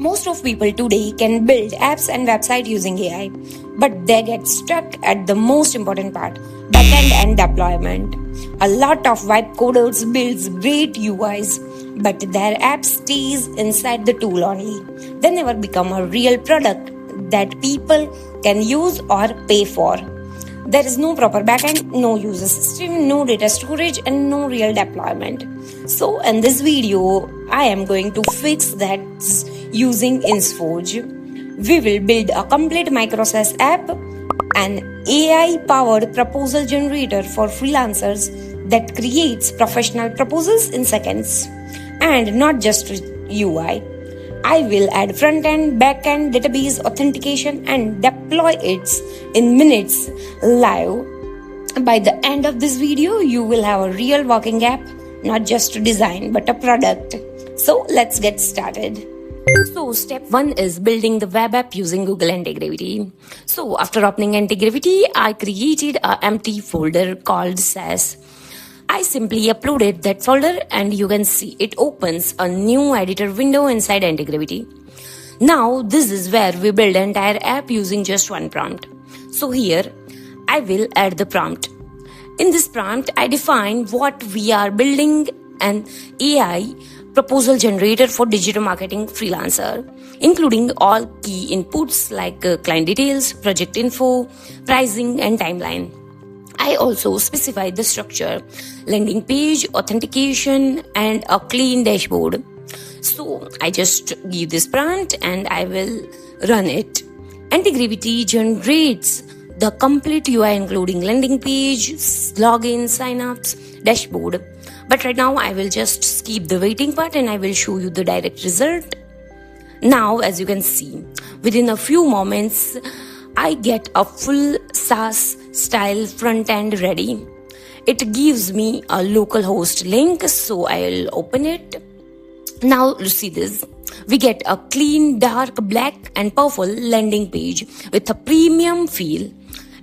Most of people today can build apps and websites using AI, but they get stuck at the most important part, backend and deployment. A lot of web coders builds great UIs, but their app stays inside the tool only. They never become a real product that people can use or pay for. There is no proper backend, no user system, no data storage, and no real deployment. So in this video, I am going to fix that using InsForge. We will build a complete Micro SaaS app, an AI-powered proposal generator for freelancers that creates professional proposals in seconds, and not just UI. I will add front-end, back-end, database, authentication and deploy it in minutes live. By the end of this video, you will have a real working app, not just a design, but a product. So let's get started. So step 1 is building the web app using Google Antigravity. So after opening Antigravity, I created an empty folder called SaaS. I simply uploaded that folder and you can see it opens a new editor window inside Antigravity. Now this is where we build an entire app using just one prompt. So here I will add the prompt. In this prompt I define what we are building, an AI proposal generator for digital marketing freelancer, including all key inputs like client details, project info, pricing and timeline. I also specify the structure, landing page, authentication and a clean dashboard. So I just give this prompt and I will run it. Antigravity generates the complete UI including landing page, login, signups, dashboard. But right now I will just skip the waiting part and I will show you the direct result. Now as you can see, within a few moments, I get a full SaaS style front end ready. It gives me a localhost link, so I'll open it. Now you see this. We get a clean, dark, black and purple landing page with a premium feel.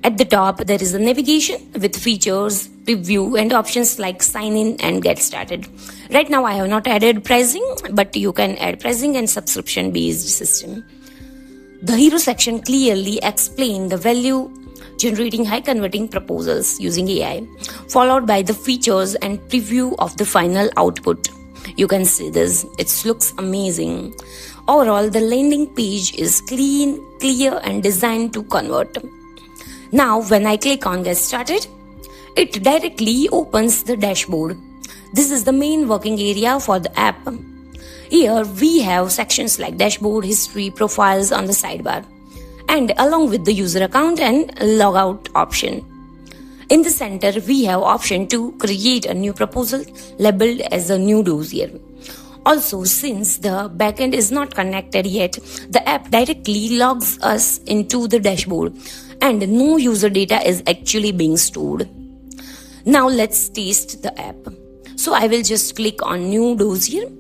At the top, there is a navigation with features, preview and options like sign in and get started. Right now, I have not added pricing, but you can add pricing and subscription based system. The hero section clearly explains the value generating high converting proposals using AI, followed by the features and preview of the final output. You can see this, it looks amazing. Overall, the landing page is clean, clear and designed to convert. Now, when I click on get started, it directly opens the dashboard. This is the main working area for the app. Here we have sections like dashboard, history, profiles on the sidebar, and along with the user account and logout option. In the center, we have option to create a new proposal labeled as a new dossier. Also, since the backend is not connected yet, the app directly logs us into the dashboard and no user data is actually being stored. Now let's test the app. So I will just click on new dossier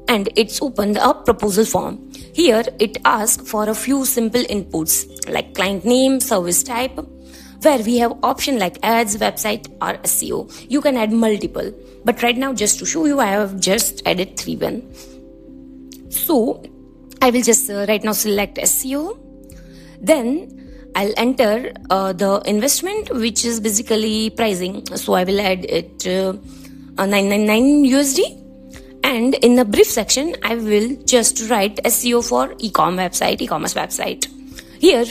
and it's opened a proposal form. Here it asks for a few simple inputs like client name, service type, where we have option like ads, website or SEO. You can add multiple, but right now just to show you I have just added 3 So I will just right now select SEO. Then I'll enter the investment, which is basically pricing. So I will add it $999 USD. And in the brief section, I will just write SEO for e-commerce website. Here,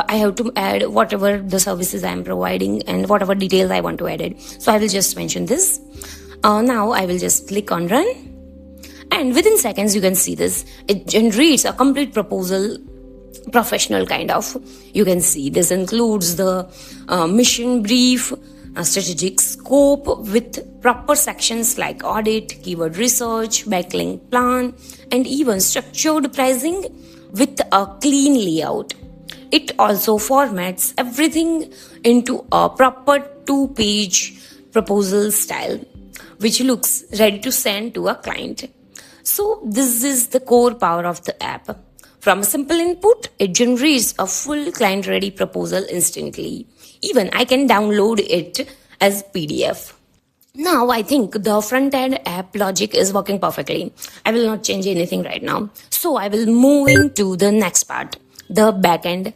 I have to add whatever the services I am providing and whatever details I want to add it. So I will just mention this. Now I will just click on run. And within seconds, you can see this. It generates a complete proposal, professional kind of. You can see this includes the mission brief, strategic scope with proper sections like audit, keyword research, backlink plan, and even structured pricing with a clean layout. It also formats everything into a proper 2-page proposal style, which looks ready to send to a client. So this is the core power of the app. From a simple input, it generates a full client-ready proposal instantly. Even I can download it as PDF. Now I think the front-end app logic is working perfectly. I will not change anything right now. So I will move into the next part, the backend.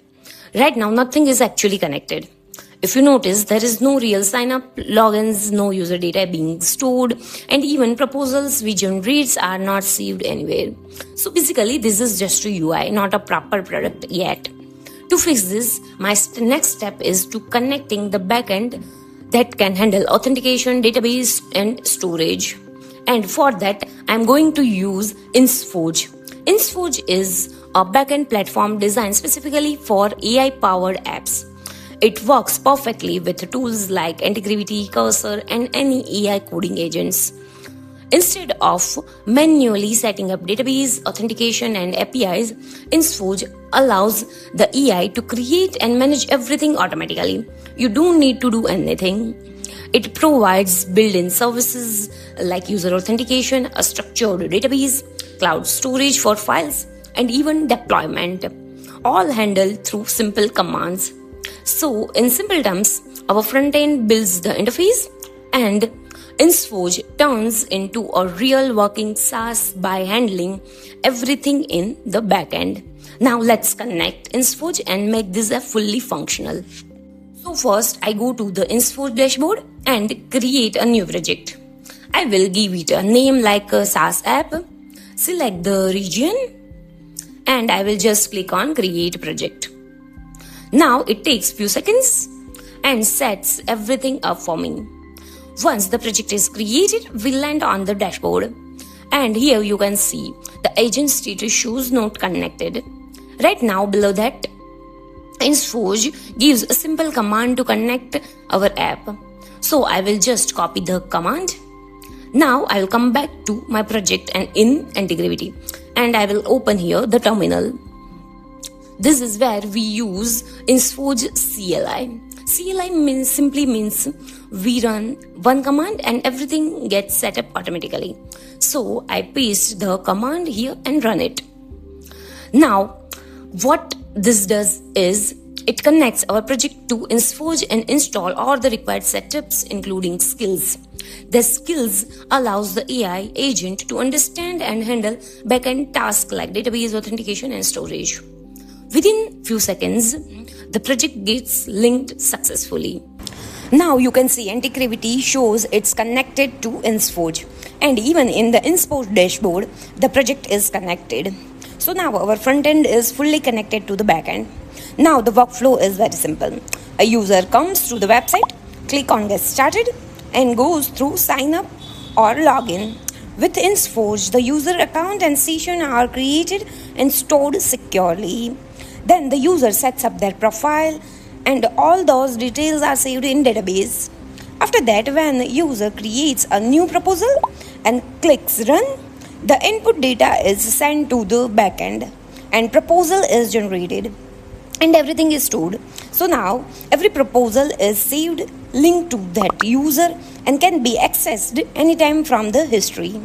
Right now nothing is actually connected. If you notice, there is no real sign-up, logins, no user data being stored, and even proposals we generate are not saved anywhere. So basically this is just a UI, not a proper product yet. To fix this, my next step is to connecting the backend that can handle authentication, database, and storage. And for that, I'm going to use InsForge. InsForge is a backend platform designed specifically for AI-powered apps. It works perfectly with tools like Antigravity, Cursor, and any AI coding agents. Instead of manually setting up database, authentication, and APIs, InsForge allows the AI to create and manage everything automatically. You don't need to do anything. It provides built-in services like user authentication, a structured database, cloud storage for files, and even deployment, all handled through simple commands. So, in simple terms, our front end builds the interface and InsForge turns into a real working SaaS by handling everything in the backend. Now let's connect InsForge and make this a fully functional. So first I go to the InsForge dashboard and create a new project. I will give it a name like a SaaS app, select the region, and I will just click on create project. Now it takes few seconds and sets everything up for me. Once the project is created, we land on the dashboard. And here you can see the agent status shows not connected. Right now below that, InsForge gives a simple command to connect our app. So I will just copy the command. Now I will come back to my project and in Antigravity. And I will open here the terminal. This is where we use InsForge CLI. CLI simply means we run one command and everything gets set up automatically. So I paste the command here and run it. Now what this does is it connects our project to InsForge and install all the required setups including skills. The skills allows the AI agent to understand and handle backend tasks like database, authentication, and storage. Within few seconds, the project gets linked successfully. Now you can see Antigravity shows it's connected to InsForge, and even in the InsForge dashboard, the project is connected. So now our front end is fully connected to the backend. Now the workflow is very simple. A user comes to the website, click on get started, and goes through sign up or login. With InsForge, the user account and session are created and stored securely. Then the user sets up their profile and all those details are saved in database. After that, when the user creates a new proposal and clicks run, the input data is sent to the backend and proposal is generated and everything is stored. So now every proposal is saved, linked to that user and can be accessed anytime from the history.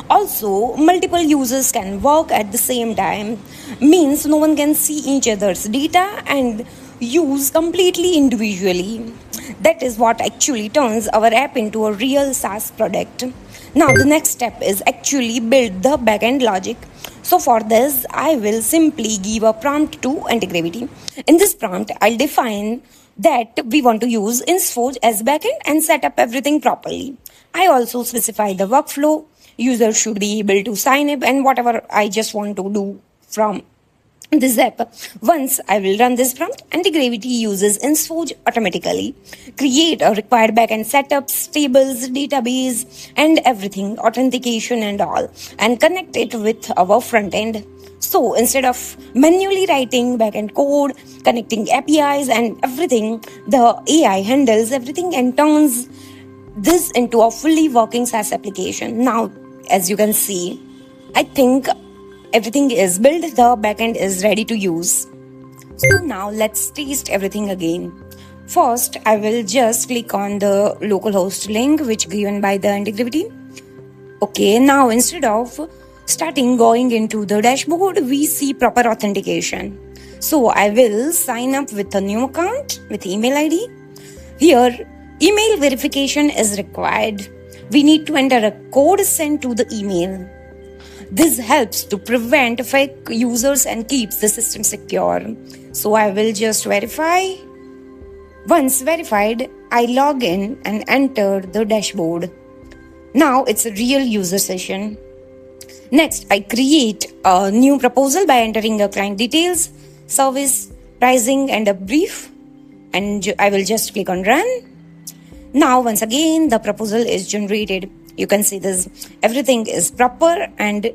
Also, multiple users can work at the same time, means no one can see each other's data and use completely individually. That is what actually turns our app into a real SaaS product. Now the next step is actually build the backend logic. So for this, I will simply give a prompt to Antigravity. In this prompt, I'll define that we want to use InsForge as backend and set up everything properly. I also specify the workflow. User should be able to sign up and whatever I just want to do from this app. Once I will run this prompt, Antigravity uses InsForge automatically, create a required backend setups, tables, database, and everything, authentication and all, and connect it with our front end. So instead of manually writing backend code, connecting APIs and everything, the AI handles everything and turns this into a fully working SaaS application. Now, as you can see, I think everything is built, the backend is ready to use. So now let's test everything again. First, I will just click on the localhost link which given by the Antigravity. Okay, now instead of going into the dashboard, we see proper authentication. So I will sign up with a new account with email ID. Here, email verification is required. we need to enter a code sent to the email. This helps to prevent fake users and keeps the system secure. So I will just verify. Once verified, I log in and enter the dashboard. Now it's a real user session. Next, I create a new proposal by entering the client details, service, pricing and a brief. And I will just click on run. Now once again the proposal is generated. You can see this. Everything is proper and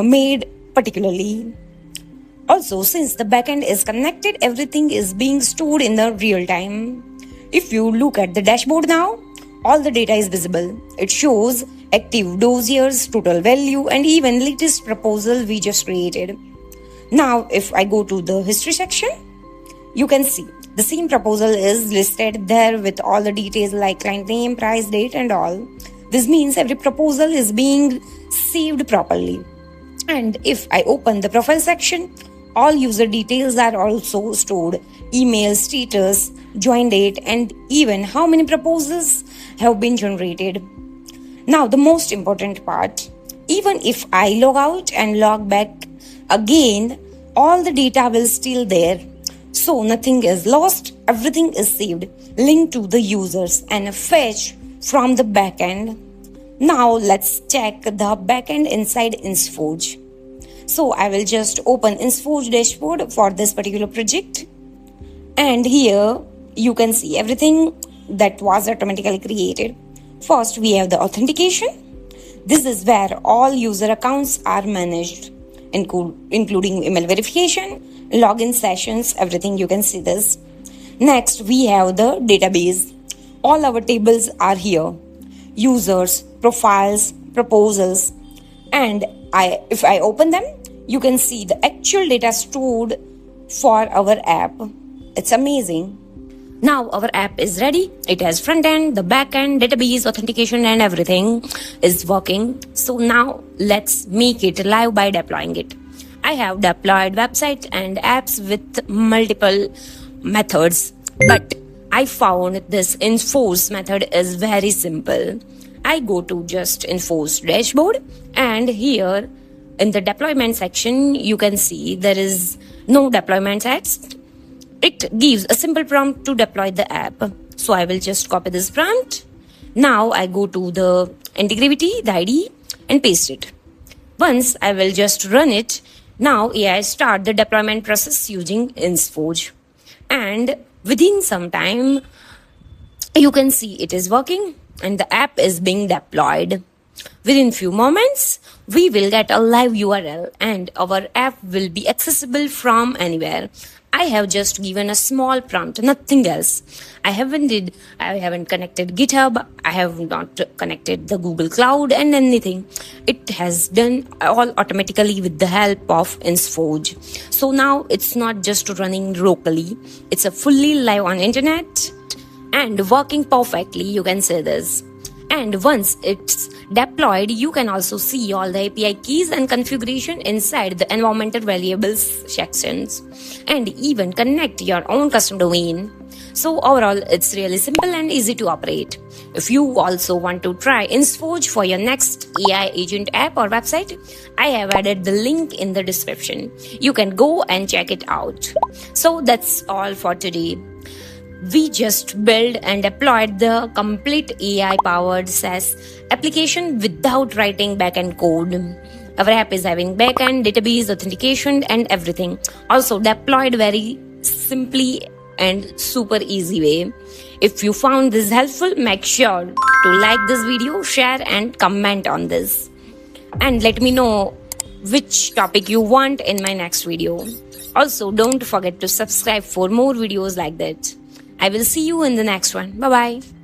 made particularly. Also, since the backend is connected, everything is being stored in the real time. If you look at the dashboard now, all the data is visible. It shows active dossiers, total value, and even latest proposal we just created. Now, if I go to the history section, you can see the same proposal is listed there with all the details like client name, price, date, and all. This means every proposal is being saved properly. And if I open the profile section, all user details are also stored. Email, status, join date, and even how many proposals have been generated. Now the most important part, even if I log out and log back again, all the data will still there. So nothing is lost, everything is saved, linked to the users and fetched from the backend. Now let's check the backend inside InsForge. So I will just open InsForge dashboard for this particular project. And here you can see everything that was automatically created. First, we have the authentication. This is where all user accounts are managed, including email verification, login sessions, everything. You can see this. Next, we have the database. All our tables are here. Users, profiles, proposals. And if I open them, you can see the actual data stored for our app. It's amazing. Now our app is ready. It has front end, the back end, database, authentication, and everything is working. So now let's make it live by deploying it. I have deployed website and apps with multiple methods, but I found this InsForge method is very simple. I go to just InsForge dashboard, and here in the deployment section, you can see there is no deployment text. It gives a simple prompt to deploy the app. So I will just copy this prompt. Now I go to the Antigravity, the ID, and paste it. Once I will just run it. Now AI start the deployment process using InsForge. And within some time, you can see it is working and the app is being deployed. Within few moments, we will get a live URL and our app will be accessible from anywhere. I have just given a small prompt, nothing else. I haven't connected GitHub, I have not connected the Google Cloud and anything. It has done all automatically with the help of InsForge. So now it's not just running locally, it's a fully live on internet and working perfectly, you can say this. And once it's deployed, you can also see all the API keys and configuration inside the environmental variables sections and even connect your own custom domain. So overall, it's really simple and easy to operate. If you also want to try InsForge for your next AI agent app or website, I have added the link in the description. You can go and check it out. So that's all for today. We just built and deployed the complete AI-powered SaaS application without writing backend code. Our app is having backend, database, authentication, and everything. Also deployed very simply and super easy way. If you found this helpful, make sure to like this video, share, and comment on this. And let me know which topic you want in my next video. Also, don't forget to subscribe for more videos like that. I will see you in the next one. Bye-bye.